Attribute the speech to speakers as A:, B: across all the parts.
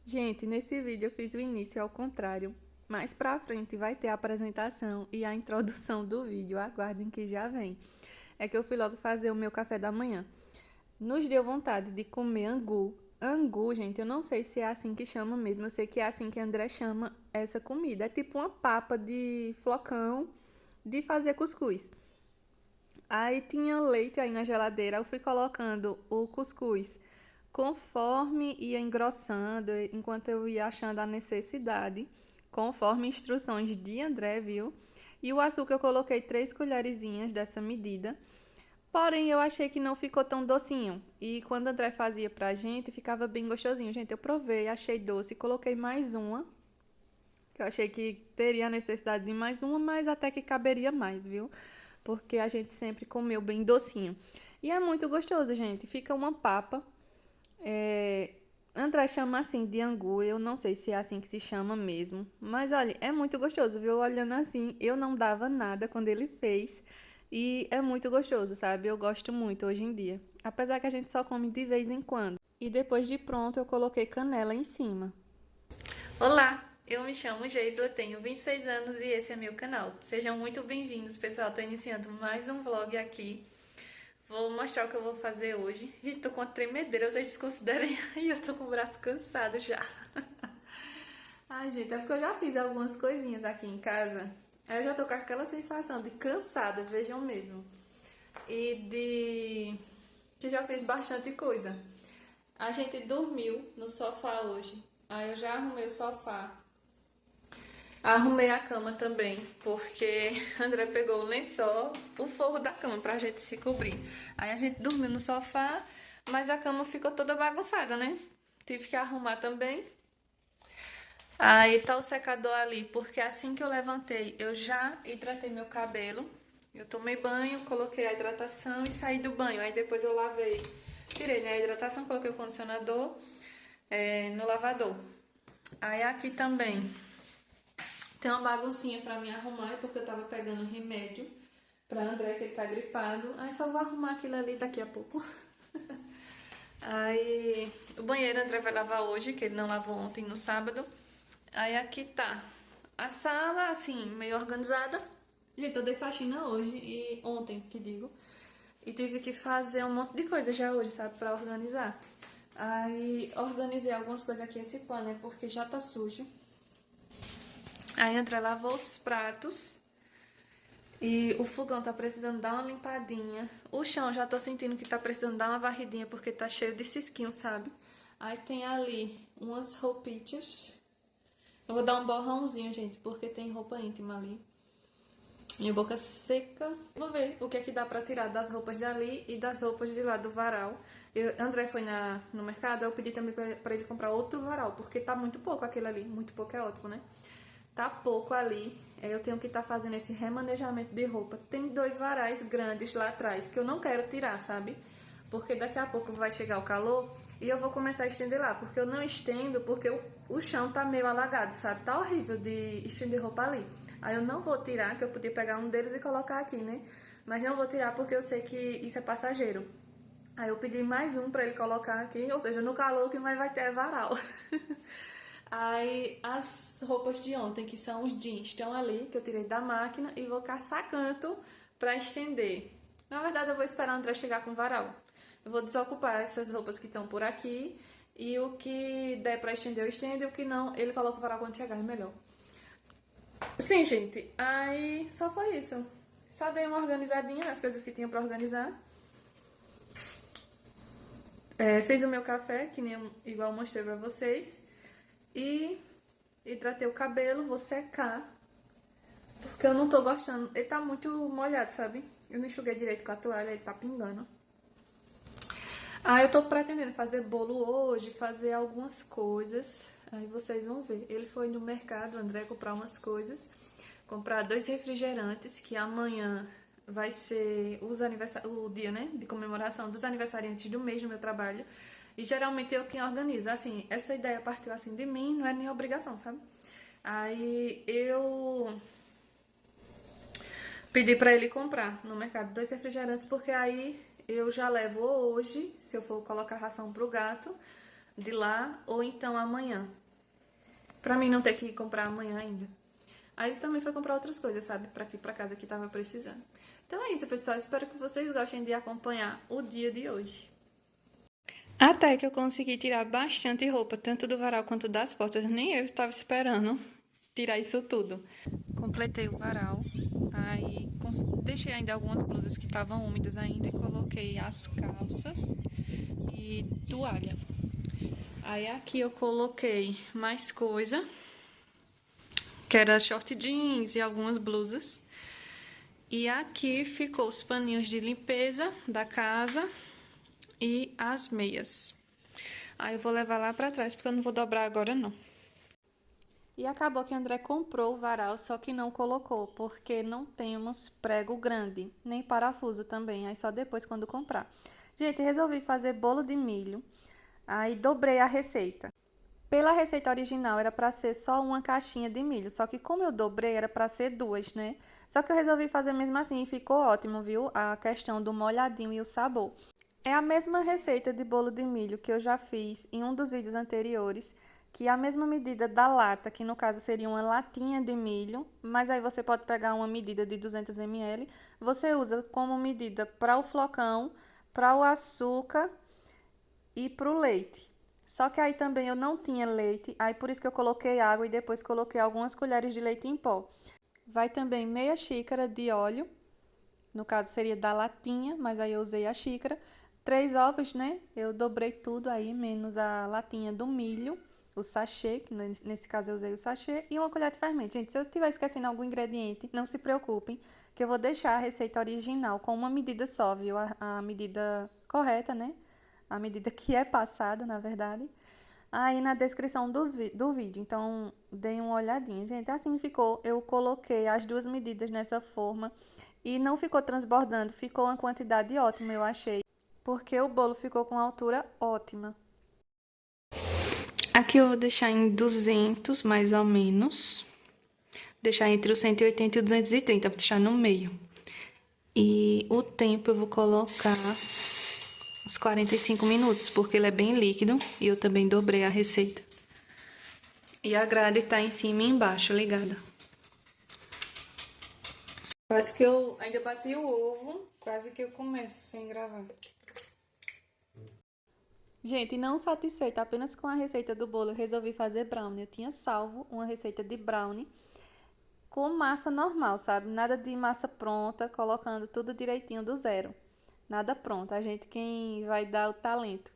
A: Gente, nesse vídeo eu fiz o início ao contrário. Mais pra frente vai ter a apresentação e a introdução do vídeo. Aguardem que já vem. É que eu fui logo fazer o meu café da manhã. Nos deu vontade de comer angu. Angu, gente, eu não sei se é assim que chama mesmo. Eu sei que é assim que André chama essa comida. É tipo uma papa de flocão de fazer cuscuz. Aí tinha leite aí na geladeira, eu fui colocando o cuscuz conforme ia engrossando, enquanto eu ia achando a necessidade, conforme instruções de André, viu? E o açúcar eu coloquei 3 colherzinhas dessa medida. Porém, eu achei que não ficou tão docinho. E quando o André fazia pra gente, ficava bem gostosinho. Gente, eu provei, achei doce, coloquei mais uma, que eu achei que teria a necessidade de mais uma, mas até que caberia mais, viu? Porque a gente sempre comeu bem docinho. E é muito gostoso, gente. Fica uma papa. André chama assim de angu, eu não sei se é assim que se chama mesmo. Mas olha, é muito gostoso, viu? Olhando assim, eu não dava nada quando ele fez. E é muito gostoso, sabe? Eu gosto muito hoje em dia. Apesar que a gente só come de vez em quando. E depois de pronto, eu coloquei canela em cima. Olá, eu me chamo Geisla, tenho 26 anos e esse é meu canal. Sejam muito bem-vindos, pessoal. Estou iniciando mais um vlog aqui. Vou mostrar o que eu vou fazer hoje. Gente, tô com uma tremedeira, vocês desconsiderem. E eu tô com o braço cansado já. Ai, gente, é porque eu já fiz algumas coisinhas aqui em casa. Aí eu já tô com aquela sensação de cansada, vejam mesmo. E de que já fiz bastante coisa. A gente dormiu no sofá hoje. Aí eu já arrumei o sofá. Arrumei a cama também, porque André pegou o lençol, o forro da cama pra gente se cobrir. Aí a gente dormiu no sofá, mas a cama ficou toda bagunçada, né? Tive que arrumar também. Aí tá o secador ali, porque assim que eu levantei, eu já hidratei meu cabelo. Eu tomei banho, coloquei a hidratação e saí do banho. Aí depois eu lavei, tirei, né, a hidratação, coloquei o condicionador no lavador. Aí aqui também tem uma baguncinha pra me arrumar, porque eu tava pegando remédio pra André, que ele tá gripado. Aí só vou arrumar aquilo ali daqui a pouco. Aí o banheiro André vai lavar hoje, que ele não lavou ontem no sábado. Aí aqui tá a sala, assim, meio organizada. Gente, eu dei faxina hoje e ontem, que digo. E tive que fazer um monte de coisa já hoje, sabe, pra organizar. Aí organizei algumas coisas aqui, esse pano, né, porque já tá sujo. Aí André lavou os pratos. E o fogão tá precisando dar uma limpadinha. O chão já tô sentindo que tá precisando dar uma varridinha porque tá cheio de cisquinho, sabe? Aí tem ali umas roupitas. Eu vou dar um borrãozinho, gente, porque tem roupa íntima ali. Minha boca seca. Vou ver o que é que dá pra tirar das roupas dali e das roupas de lá do varal. André foi no mercado, eu pedi também pra ele comprar outro varal, porque tá muito pouco aquele ali. Muito pouco é ótimo, né? Tá pouco ali. Eu tenho que estar fazendo esse remanejamento de roupa. Tem 2 varais grandes lá atrás que eu não quero tirar, sabe? Porque daqui a pouco vai chegar o calor e eu vou começar a estender lá. Porque eu não estendo porque o chão tá meio alagado, sabe? Tá horrível de estender roupa ali. Aí eu não vou tirar, que eu podia pegar um deles e colocar aqui, né? Mas não vou tirar porque eu sei que isso é passageiro. Aí eu pedi mais um pra ele colocar aqui, ou seja, no calor que mais vai ter é varal. Aí as roupas de ontem, que são os jeans, estão ali, que eu tirei da máquina e vou caçar canto pra estender. Na verdade, eu vou esperar o André chegar com o varal. Eu vou desocupar essas roupas que estão por aqui e o que der pra estender eu estendo e o que não, ele coloca o varal quando chegar, é melhor. Sim, gente, aí só foi isso. Só dei uma organizadinha nas coisas que tinha pra organizar. Fiz o meu café, que nem igual eu mostrei pra vocês. E hidratei o cabelo, vou secar. Porque eu não tô gostando. Ele tá muito molhado, sabe? Eu não enxuguei direito com a toalha, ele tá pingando. Ah, eu tô pretendendo fazer bolo hoje, fazer algumas coisas. Aí vocês vão ver. Ele foi no mercado, André, comprar umas coisas. Comprar 2 refrigerantes, que amanhã vai ser o dia, né, de comemoração dos aniversariantes do mês no meu trabalho. E geralmente eu quem organizo. Assim, essa ideia partiu assim de mim, não é nem obrigação, sabe? Aí eu pedi pra ele comprar no mercado 2 refrigerantes, porque aí eu já levo hoje, se eu for colocar ração pro gato, de lá ou então amanhã. Pra mim não ter que comprar amanhã ainda. Aí ele também foi comprar outras coisas, sabe? Pra aqui, pra casa que tava precisando. Então é isso, pessoal. Espero que vocês gostem de acompanhar o dia de hoje. Até que eu consegui tirar bastante roupa, tanto do varal quanto das portas. Nem eu estava esperando tirar isso tudo. Completei o varal. Aí deixei ainda algumas blusas que estavam úmidas ainda e coloquei as calças e toalha. Aí aqui eu coloquei mais coisa, que era short jeans e algumas blusas. E aqui ficou os paninhos de limpeza da casa e as meias. Aí eu vou levar lá pra trás, porque eu não vou dobrar agora não. E acabou que André comprou o varal, só que não colocou, porque não temos prego grande, nem parafuso também, aí só depois quando comprar. Gente, resolvi fazer bolo de milho, aí dobrei a receita. Pela receita original era para ser só uma caixinha de milho, só que como eu dobrei era para ser duas, né? Só que eu resolvi fazer mesmo assim e ficou ótimo, viu? A questão do molhadinho e o sabor. É a mesma receita de bolo de milho que eu já fiz em um dos vídeos anteriores, que é a mesma medida da lata, que no caso seria uma latinha de milho, mas aí você pode pegar uma medida de 200 ml, você usa como medida para o flocão, para o açúcar e para o leite. Só que aí também eu não tinha leite, aí por isso que eu coloquei água e depois coloquei algumas colheres de leite em pó. Vai também meia xícara de óleo, no caso seria da latinha, mas aí eu usei a xícara. 3 ovos, né? Eu dobrei tudo aí, menos a latinha do milho, o sachê, que nesse caso eu usei o sachê, e uma colher de fermento. Gente, se eu estiver esquecendo algum ingrediente, não se preocupem, que eu vou deixar a receita original com uma medida só, viu? A medida correta, né? A medida que é passada, na verdade, aí na descrição do vídeo. Então, deem uma olhadinha. Gente, assim ficou. Eu coloquei as duas medidas nessa forma e não ficou transbordando. Ficou uma quantidade ótima, eu achei. Porque o bolo ficou com altura ótima. Aqui eu vou deixar em 200, mais ou menos. Deixar entre o 180 e o 230, vou deixar no meio. E o tempo eu vou colocar uns 45 minutos, porque ele é bem líquido e eu também dobrei a receita. E a grade tá em cima e embaixo, ligada. Quase que eu ainda bati o ovo, quase que eu começo sem gravar. Gente, não satisfeita apenas com a receita do bolo, eu resolvi fazer brownie. Eu tinha salvo uma receita de brownie com massa normal, sabe? Nada de massa pronta, colocando tudo direitinho do zero. Nada pronto, a gente quem vai dar o talento.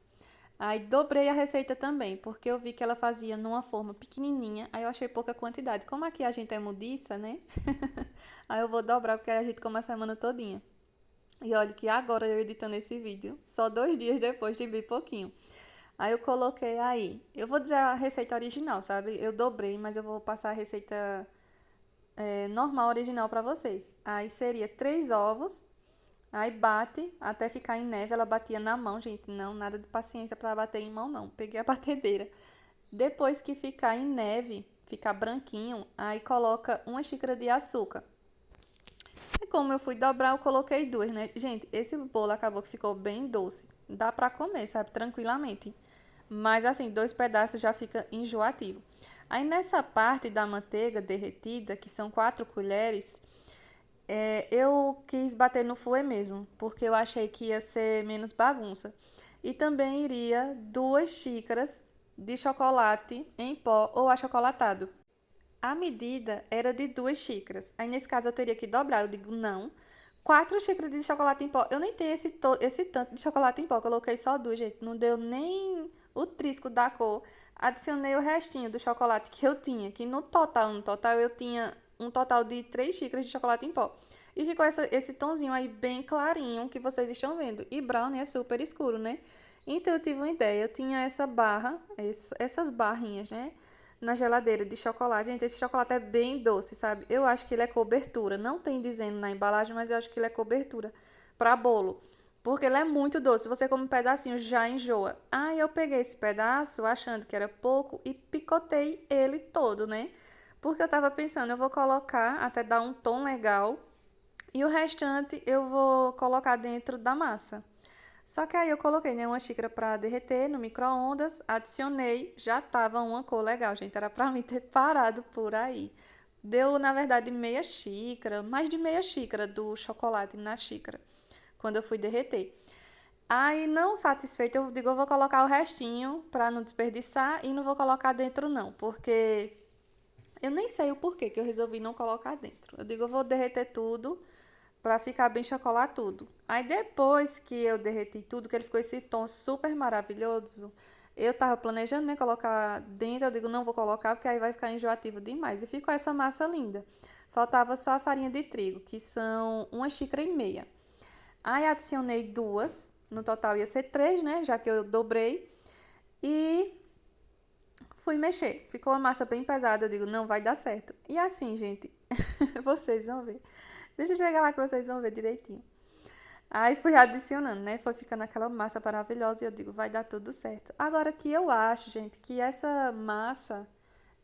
A: Aí dobrei a receita também, porque eu vi que ela fazia numa forma pequenininha, aí eu achei pouca quantidade. Como aqui a gente é mudiça, né? Aí eu vou dobrar, porque a gente come a semana todinha. E olha que agora eu editando esse vídeo, só 2 dias depois de bem pouquinho. Aí eu coloquei aí, eu vou dizer a receita original, sabe? Eu dobrei, mas eu vou passar a receita normal, original pra vocês. Aí seria 3 ovos, aí bate até ficar em neve. Ela batia na mão, gente, não, nada de paciência pra bater em mão, não. Peguei a batedeira. Depois que ficar em neve, ficar branquinho, aí coloca uma xícara de açúcar. E como eu fui dobrar, eu coloquei 2, né? Gente, esse bolo acabou que ficou bem doce. Dá pra comer, sabe? Tranquilamente. Mas assim, 2 pedaços já fica enjoativo. Aí nessa parte da manteiga derretida, que são 4 colheres, eu quis bater no fouet mesmo, porque eu achei que ia ser menos bagunça. E também iria 2 xícaras de chocolate em pó ou achocolatado. A medida era de 2 xícaras. Aí nesse caso eu teria que dobrar. Eu digo não. 4 xícaras de chocolate em pó. Eu nem tenho esse tanto de chocolate em pó. Coloquei só 2, gente. Não deu nem o trisco da cor. Adicionei o restinho do chocolate que eu tinha. Que no total eu tinha um total de 3 xícaras de chocolate em pó. E ficou esse tonzinho aí bem clarinho que vocês estão vendo. E brownie é super escuro, né? Então eu tive uma ideia. Eu tinha essa barra, essas barrinhas, né? Na geladeira de chocolate. Gente, esse chocolate é bem doce, sabe? Eu acho que ele é cobertura. Não tem dizendo na embalagem, mas eu acho que ele é cobertura para bolo. Porque ele é muito doce. Você come um pedacinho, já enjoa. Aí eu peguei esse pedaço, achando que era pouco, e picotei ele todo, né? Porque eu tava pensando, eu vou colocar até dar um tom legal. E o restante eu vou colocar dentro da massa. Só que aí eu coloquei, né, uma xícara para derreter no micro-ondas, adicionei, já tava uma cor legal, gente, era para mim ter parado por aí. Deu, na verdade, meia xícara, mais de meia xícara do chocolate na xícara, quando eu fui derreter. Aí, não satisfeito, eu digo, eu vou colocar o restinho para não desperdiçar e não vou colocar dentro não, porque eu nem sei o porquê que eu resolvi não colocar dentro. Eu digo, eu vou derreter tudo pra ficar bem chocolatudo. Aí depois que eu derreti tudo, que ele ficou esse tom super maravilhoso, eu tava planejando, né, colocar dentro. Eu digo, não vou colocar porque aí vai ficar enjoativo demais. E ficou essa massa linda. Faltava só a farinha de trigo, que são 1,5 xícaras. Aí adicionei duas, no total ia ser três, né, já que eu dobrei. E fui mexer. Ficou uma massa bem pesada. Eu digo, não vai dar certo. E assim, gente, vocês vão ver. Deixa eu chegar lá que vocês vão ver direitinho. Aí fui adicionando, né? Foi ficando aquela massa maravilhosa e eu digo, vai dar tudo certo. Agora que eu acho, gente, que essa massa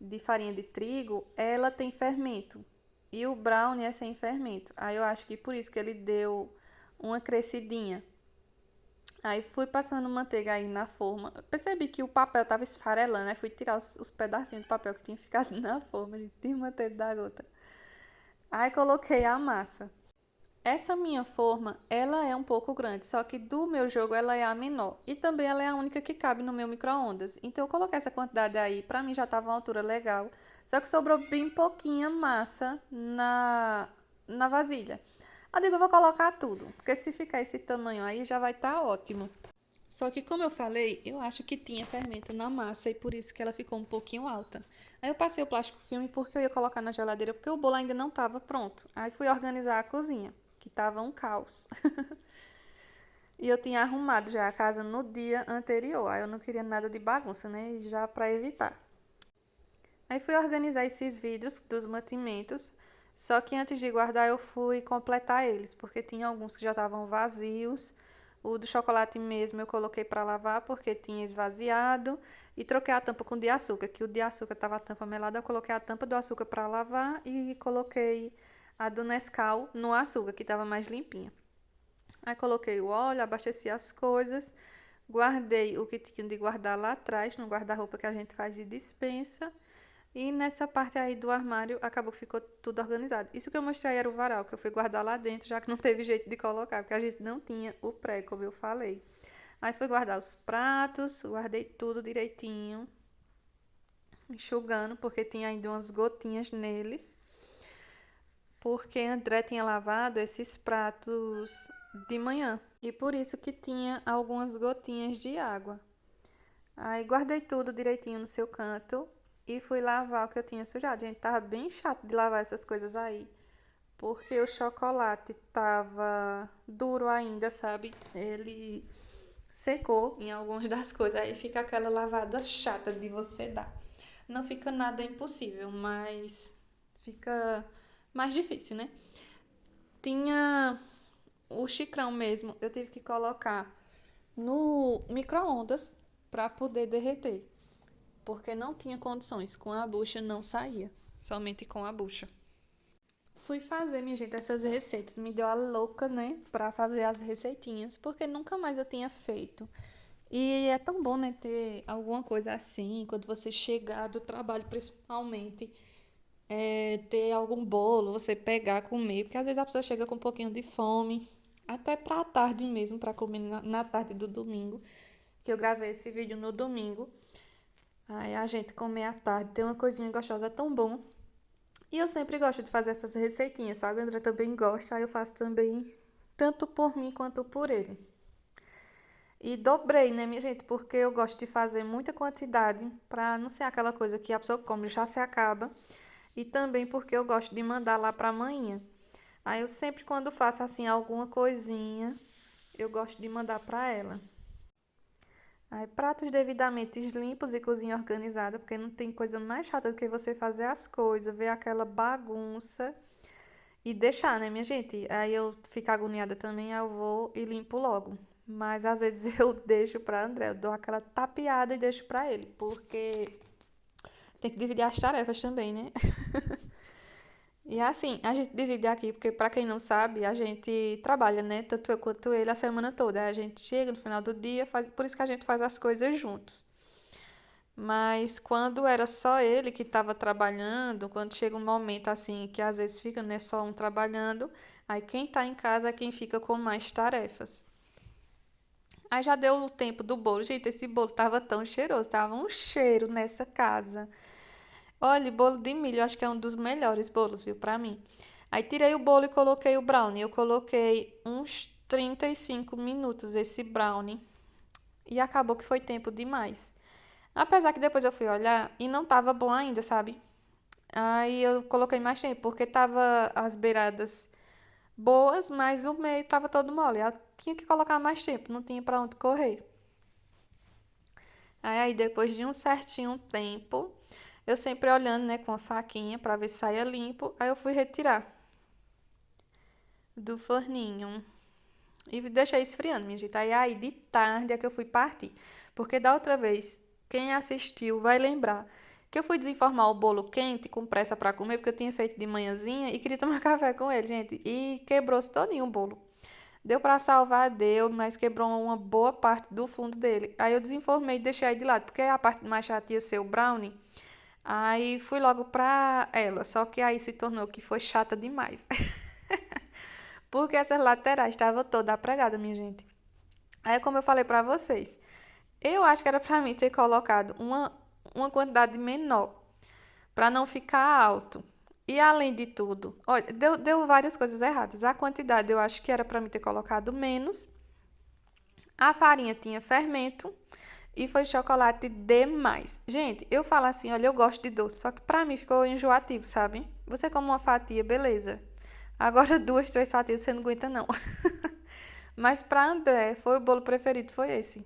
A: de farinha de trigo, ela tem fermento. E o brownie é sem fermento. Aí eu acho que por isso que ele deu uma crescidinha. Aí fui passando manteiga aí na forma. Eu percebi que o papel tava esfarelando, aí fui tirar os pedacinhos de papel que tinha ficado na forma, gente, de manteiga da gota. Aí coloquei a massa. Essa minha forma, ela é um pouco grande, só que do meu jogo ela é a menor. E também ela é a única que cabe no meu micro-ondas. Então eu coloquei essa quantidade aí, pra mim já tava uma altura legal. Só que sobrou bem pouquinha massa na vasilha. Eu digo, eu vou colocar tudo, porque se ficar esse tamanho aí já vai estar ótimo. Só que como eu falei, eu acho que tinha fermento na massa e por isso que ela ficou um pouquinho alta. Aí eu passei o plástico filme porque eu ia colocar na geladeira porque o bolo ainda não estava pronto. Aí fui organizar a cozinha, que estava um caos. E eu tinha arrumado já a casa no dia anterior. Aí eu não queria nada de bagunça, né? Já para evitar. Aí fui organizar esses vídeos dos mantimentos. Só que antes de guardar eu fui completar eles, porque tinha alguns que já estavam vazios. O do chocolate mesmo eu coloquei para lavar porque tinha esvaziado e troquei a tampa com o de açúcar, que o de açúcar estava a tampa melada, eu coloquei a tampa do açúcar para lavar e coloquei a do Nescau no açúcar, que estava mais limpinha. Aí coloquei o óleo, abasteci as coisas, guardei o que tinha de guardar lá atrás, no guarda-roupa que a gente faz de despensa. E nessa parte aí do armário, acabou que ficou tudo organizado. Isso que eu mostrei era o varal, que eu fui guardar lá dentro, já que não teve jeito de colocar, porque a gente não tinha o pré, como eu falei. Aí fui guardar os pratos, guardei tudo direitinho, enxugando, porque tinha ainda umas gotinhas neles. Porque André tinha lavado esses pratos de manhã. E por isso que tinha algumas gotinhas de água. Aí guardei tudo direitinho no seu canto e fui lavar o que eu tinha sujado. Gente, tava bem chato de lavar essas coisas aí, porque o chocolate tava duro ainda, sabe? Ele secou em algumas das coisas, aí fica aquela lavada chata de você dar. Não fica nada impossível, mas fica mais difícil, né? Tinha o xicrão mesmo, eu tive que colocar no micro-ondas para poder derreter, porque não tinha condições, com a bucha não saía, somente com a bucha. Fui fazer, minha gente, essas receitas, me deu a louca, né, para fazer as receitinhas, porque nunca mais eu tinha feito. E é tão bom, né, ter alguma coisa assim, quando você chegar do trabalho, principalmente, ter algum bolo, você pegar, comer, porque às vezes a pessoa chega com um pouquinho de fome, até pra tarde mesmo, para comer na tarde do domingo, que eu gravei esse vídeo no domingo. Aí a gente comer à tarde, tem uma coisinha gostosa, é tão bom. E eu sempre gosto de fazer essas receitinhas, sabe? O André também gosta, aí eu faço também, tanto por mim quanto por ele. E dobrei, né, minha gente? Porque eu gosto de fazer muita quantidade, pra não ser aquela coisa que a pessoa come e já se acaba. E também porque eu gosto de mandar lá pra manhã. Aí eu sempre, quando faço assim alguma coisinha, eu gosto de mandar pra ela. Aí, pratos devidamente limpos e cozinha organizada, porque não tem coisa mais chata do que você fazer as coisas, ver aquela bagunça e deixar, né, minha gente? Aí eu fico agoniada também, aí eu vou e limpo logo. Mas às vezes eu deixo pra André, eu dou aquela tapeada e deixo pra ele, porque tem que dividir as tarefas também, né? E assim, a gente divide aqui, porque pra quem não sabe, a gente trabalha, né? Tanto eu quanto ele a semana toda. Aí a gente chega no final do dia, faz, por isso que a gente faz as coisas juntos. Mas quando era só ele que estava trabalhando, quando chega um momento assim que às vezes fica, né, só um trabalhando, aí quem tá em casa é quem fica com mais tarefas. Aí já deu o tempo do bolo. Gente, esse bolo tava tão cheiroso, tava um cheiro nessa casa. Olha, bolo de milho, eu acho que é um dos melhores bolos, viu, pra mim. Aí tirei o bolo e coloquei o brownie. Eu coloquei uns 35 minutos esse brownie. E acabou que foi tempo demais. Apesar que depois eu fui olhar e não tava bom ainda, sabe? Aí eu coloquei mais tempo, porque tava as beiradas boas, mas o meio tava todo mole. Eu tinha que colocar mais tempo, não tinha pra onde correr. Aí depois de um certinho tempo, eu sempre olhando, né, com a faquinha pra ver se saia limpo, aí eu fui retirar do forninho e deixei esfriando, minha gente. Aí de tarde é que eu fui partir, porque da outra vez, quem assistiu vai lembrar que eu fui desenformar o bolo quente com pressa pra comer, porque eu tinha feito de manhãzinha e queria tomar café com ele, gente, e quebrou-se todinho o bolo. Deu pra salvar, deu, mas quebrou uma boa parte do fundo dele. Aí eu desenformei e deixei aí de lado, porque a parte mais chata ia ser o brownie. Aí fui logo pra ela, só que aí se tornou que foi chata demais. Porque essas laterais estavam toda pregada, minha gente. Aí como eu falei pra vocês, eu acho que era pra mim ter colocado uma quantidade menor, pra não ficar alto. E além de tudo, olha, deu várias coisas erradas. A quantidade eu acho que era pra mim ter colocado menos. A farinha tinha fermento e foi chocolate demais. Gente, eu falo assim, olha, eu gosto de doce, só que pra mim ficou enjoativo, sabe? Você come uma fatia, beleza. Agora duas, três fatias você não aguenta não. Mas pra André, foi o bolo preferido, foi esse.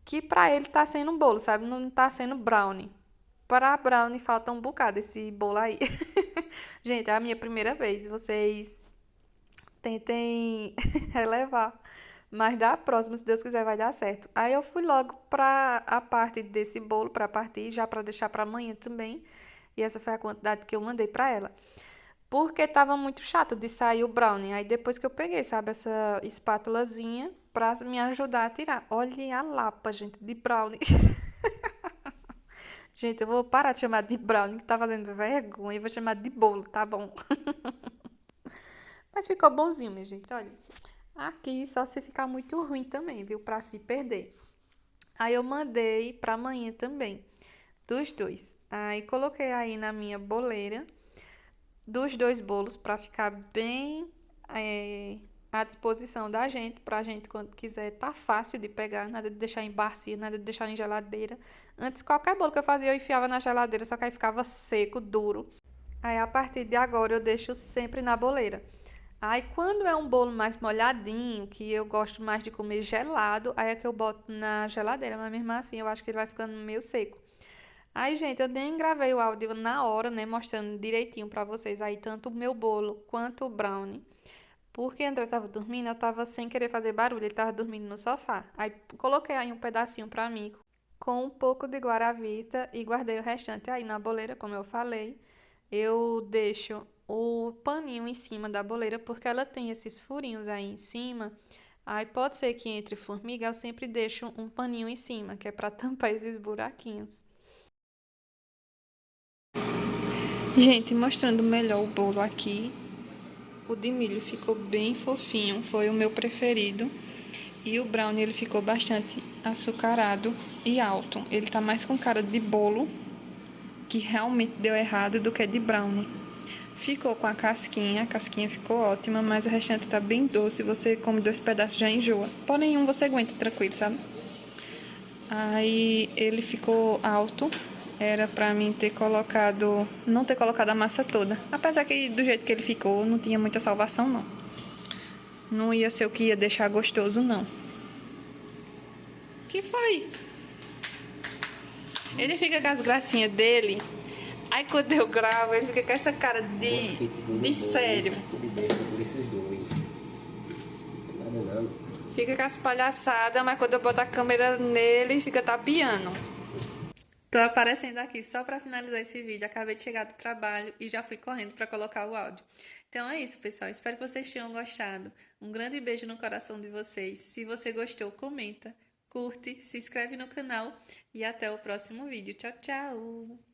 A: Que pra ele tá sendo um bolo, sabe? Não tá sendo brownie. Para brownie falta um bocado esse bolo aí. Gente, é a minha primeira vez. Vocês tentem relevar. Mas da próxima, se Deus quiser, vai dar certo. Aí eu fui logo pra a parte desse bolo, pra partir, já pra deixar pra amanhã também. E essa foi a quantidade que eu mandei pra ela. Porque tava muito chato de sair o brownie. Aí depois que eu peguei, sabe, essa espátulazinha pra me ajudar a tirar. Olha a lapa, gente, de brownie. Gente, eu vou parar de chamar de brownie, que tá fazendo vergonha, e vou chamar de bolo, tá bom? Mas ficou bonzinho, minha gente, olha. Aqui só se ficar muito ruim também, viu? Pra se perder. Aí eu mandei pra amanhã também, dos dois. Aí coloquei aí na minha boleira dos dois bolos pra ficar bem à disposição da gente, pra gente quando quiser, tá fácil de pegar, nada de deixar em bacia, nada de deixar em geladeira. Antes qualquer bolo que eu fazia eu enfiava na geladeira, só que aí ficava seco, duro. Aí a partir de agora eu deixo sempre na boleira. Aí quando é um bolo mais molhadinho, que eu gosto mais de comer gelado, aí é que eu boto na geladeira, mas mesmo assim eu acho que ele vai ficando meio seco. Aí, gente, eu nem gravei o áudio na hora, né, mostrando direitinho pra vocês aí tanto o meu bolo quanto o brownie. Porque André tava dormindo, eu tava sem querer fazer barulho, ele tava dormindo no sofá. Aí coloquei aí um pedacinho pra mim com um pouco de guaravita e guardei o restante aí na boleira, como eu falei. Eu deixo o paninho em cima da boleira porque ela tem esses furinhos aí em cima. Aí pode ser que entre formiga, eu sempre deixo um paninho em cima, que é para tampar esses buraquinhos. Gente, mostrando melhor o bolo aqui. O de milho ficou bem fofinho, foi o meu preferido. E o brownie ele ficou bastante açucarado e alto. Ele tá mais com cara de bolo, que realmente deu errado, do que de brownie. Ficou com a casquinha ficou ótima, mas o restante tá bem doce. Você come dois pedaços já enjoa. Porém, um você aguenta tranquilo, sabe? Aí ele ficou alto. Era pra mim ter colocado, não ter colocado a massa toda. Apesar que do jeito que ele ficou, não tinha muita salvação, não. Não ia ser o que ia deixar gostoso, não. Que foi? Ele fica com as gracinhas dele. Aí quando eu gravo, ele fica com essa cara de sério. Fica com as palhaçadas, mas quando eu boto a câmera nele, fica tapiando. Tô aparecendo aqui só pra finalizar esse vídeo. Acabei de chegar do trabalho e já fui correndo pra colocar o áudio. Então é isso, pessoal. Espero que vocês tenham gostado. Um grande beijo no coração de vocês. Se você gostou, comenta, curte, se inscreve no canal e até o próximo vídeo. Tchau, tchau!